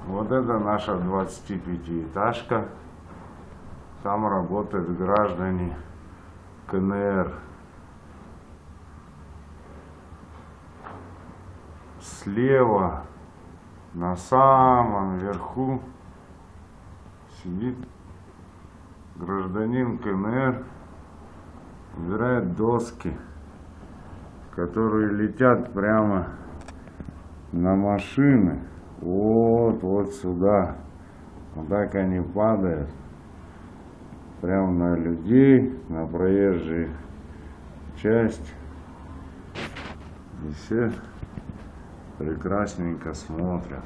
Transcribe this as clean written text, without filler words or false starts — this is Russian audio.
Вот это наша 25-этажка. Там работают граждане КНР. Слева на самом верху сидит гражданин КНР, убирает доски, которые летят прямо на машины. Вот сюда. Вот так они падают. Прямо на людей, на проезжую часть. И все прекрасненько смотрят.